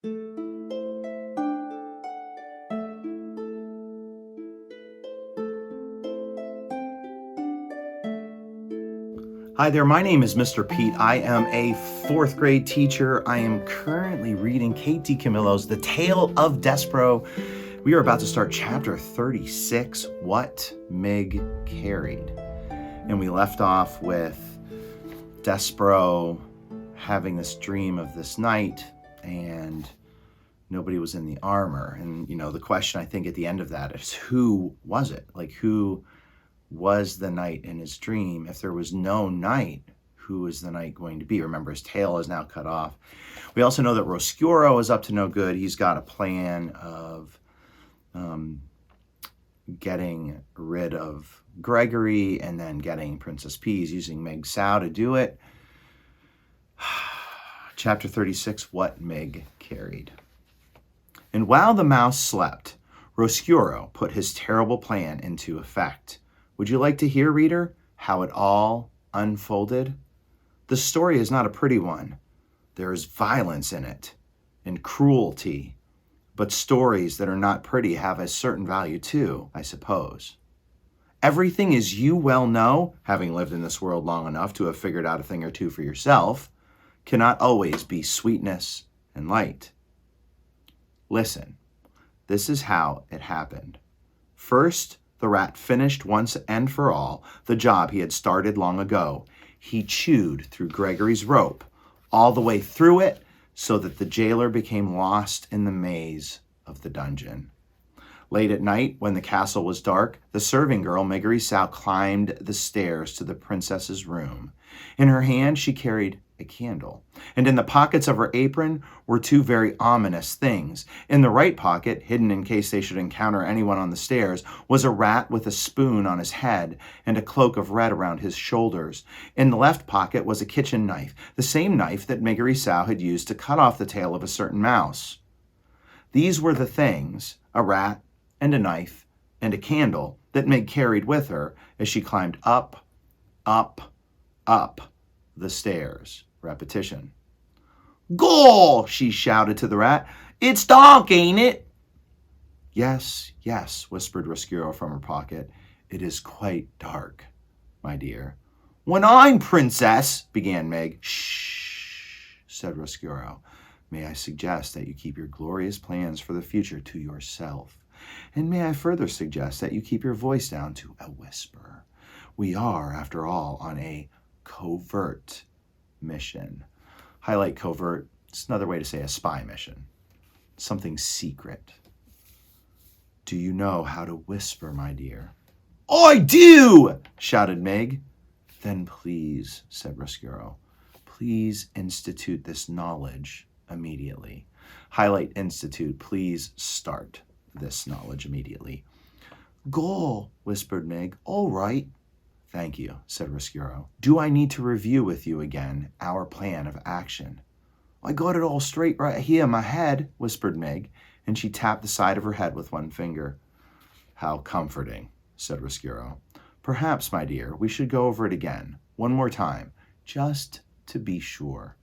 Hi there, my name is Mr. Pete. I am a fourth grade teacher. I am currently reading Kate DiCamillo's The Tale of Despereaux. We are about to start chapter 36, What Mig Carried. And we left off with Despereaux having this dream of this knight and nobody was in the armor. And, the question I think at the end of that is, who was it? Like, who was the knight in his dream? If there was no knight, who is the knight going to be? Remember, his tail is now cut off. We also know that Roscuro is up to no good. He's got a plan of getting rid of Gregory and then getting Princess Peas, using Meg Sow to do it. Chapter 36, What Meg Carried. And while the mouse slept, Roscuro put his terrible plan into effect. Would you like to hear, reader, how it all unfolded? The story is not a pretty one. There is violence in it and cruelty, but stories that are not pretty have a certain value too, I suppose. Everything, as you well know, having lived in this world long enough to have figured out a thing or two for yourself, cannot always be sweetness and light. Listen, this is how it happened. First, the rat finished once and for all the job he had started long ago. He chewed through Gregory's rope, all the way through it, so that the jailer became lost in the maze of the dungeon. Late at night, when the castle was dark, the serving girl, Meggery Sow, climbed the stairs to the princess's room. In her hand, she carried a candle, and in the pockets of her apron were two very ominous things. In the right pocket, hidden in case they should encounter anyone on the stairs, was a rat with a spoon on his head and a cloak of red around his shoulders. In the left pocket was a kitchen knife, the same knife that Meggery Sow had used to cut off the tail of a certain mouse. These were the things, a rat and a knife and a candle, that Meg carried with her as she climbed up, up, up the stairs. Repetition. "Gaw!" she shouted to the rat. "It's dark, ain't it?" "Yes, yes," whispered Roscuro from her pocket. "It is quite dark, my dear." "When I'm princess," began Meg. "Shh," said Roscuro. "May I suggest that you keep your glorious plans for the future to yourself? And may I further suggest that you keep your voice down to a whisper? We are, after all, on a covert mission." Highlight covert. It's another way to say a spy mission. Something secret. "Do you know how to whisper, my dear?" "I do!" shouted Meg. "Then please," said Roscuro, "please institute this knowledge immediately." Highlight institute. Please start this knowledge immediately. "Gaw," whispered Meg. "All right." "Thank you," said Roscuro. "Do I need to review with you again our plan of action?" "I got it all straight right here in my head," whispered Meg, and she tapped the side of her head with one finger. "How comforting," said Roscuro. "Perhaps, my dear, we should go over it again, one more time, just to be sure."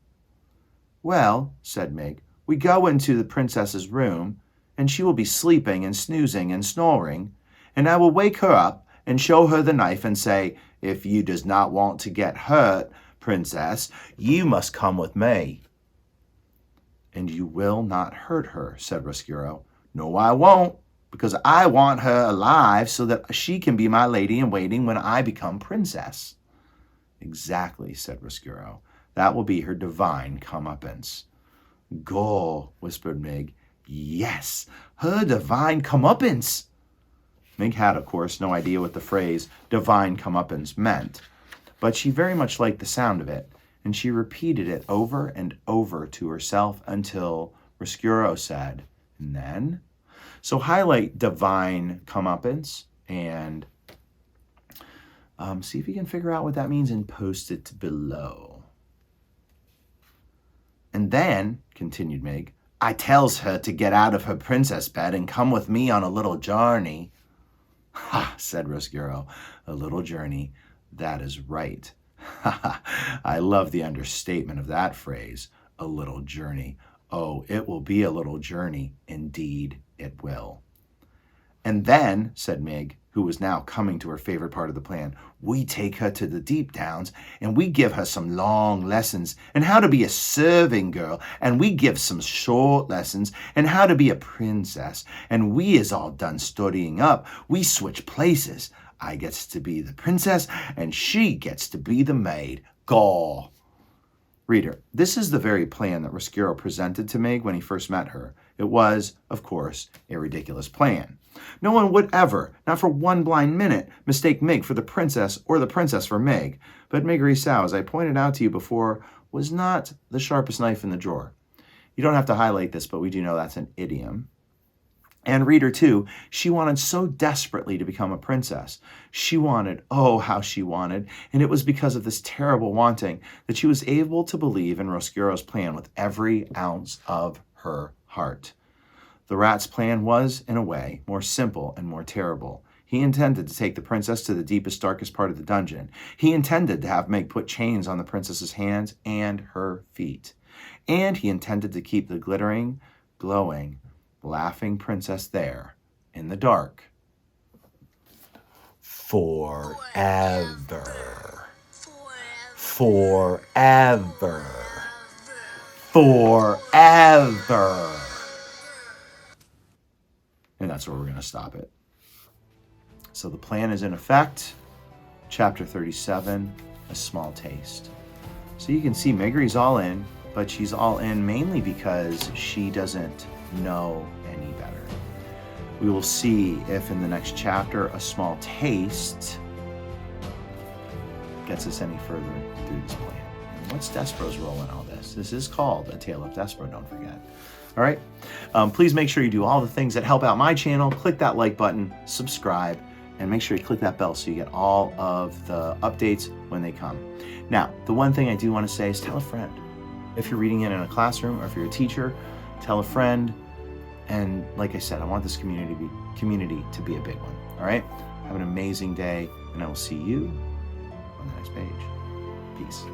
"Well," said Meg, "we go into the princess's room, and she will be sleeping and snoozing and snoring, and I will wake her up and show her the knife and say, 'If you does not want to get hurt, princess, you must come with me.'" "And you will not hurt her," said Roscuro. "No, I won't, because I want her alive so that she can be my lady-in-waiting when I become princess." "Exactly," said Roscuro. "That will be her divine comeuppance." "Gaw," whispered Meg. "Yes, her divine comeuppance." Meg had, of course, no idea what the phrase divine comeuppance meant, but she very much liked the sound of it, and she repeated it over and over to herself until Roscuro said, "And then?" So highlight divine comeuppance and see if you can figure out what that means and post it below. "And then," continued Meg, "I tells her to get out of her princess bed and come with me on a little journey." "Ha," said Roscuro, "a little journey. That is right." Ha ha. I love the understatement of that phrase, a little journey. Oh, it will be a little journey. Indeed, it will. And then, said Meg, who was now coming to her favorite part of the plan, we take her to the deep downs and we give her some long lessons in how to be a serving girl, and we give some short lessons in how to be a princess. And we is all done studying up. We switch places. I gets to be the princess and she gets to be the maid. Gaw. Reader, this is the very plan that Roscuro presented to Meg when he first met her. It was, of course, a ridiculous plan. No one would ever, not for one blind minute, mistake Meg for the princess or the princess for Meg. But Meg Rousseau, as I pointed out to you before, was not the sharpest knife in the drawer. You don't have to highlight this, but we do know that's an idiom. And reader, too, she wanted so desperately to become a princess. She wanted, oh, how she wanted, and it was because of this terrible wanting that she was able to believe in Roscuro's plan with every ounce of her heart. The rat's plan was, in a way, more simple and more terrible. He intended to take the princess to the deepest, darkest part of the dungeon. He intended to have Meg put chains on the princess's hands and her feet. And he intended to keep the glittering, glowing, laughing princess there in the dark forever. Forever. Forever. And that's where we're going to stop it. So the plan is in effect. Chapter 37, a small taste. So you can see Megri's all in, but she's all in mainly because she doesn't know any better. We will see if in the next chapter a small taste gets us any further through this plan. And what's Despereaux's role in all this? This is called A Tale of Despereaux, don't forget. All right? Please make sure you do all the things that help out my channel. Click that like button, subscribe, and make sure you click that bell so you get all of the updates when they come. Now, the one thing I do want to say is tell a friend. If you're reading it in a classroom or if you're a teacher, tell a friend. And like I said, I want this community to be a big one. All right? Have an amazing day, and I will see you on the next page. Peace.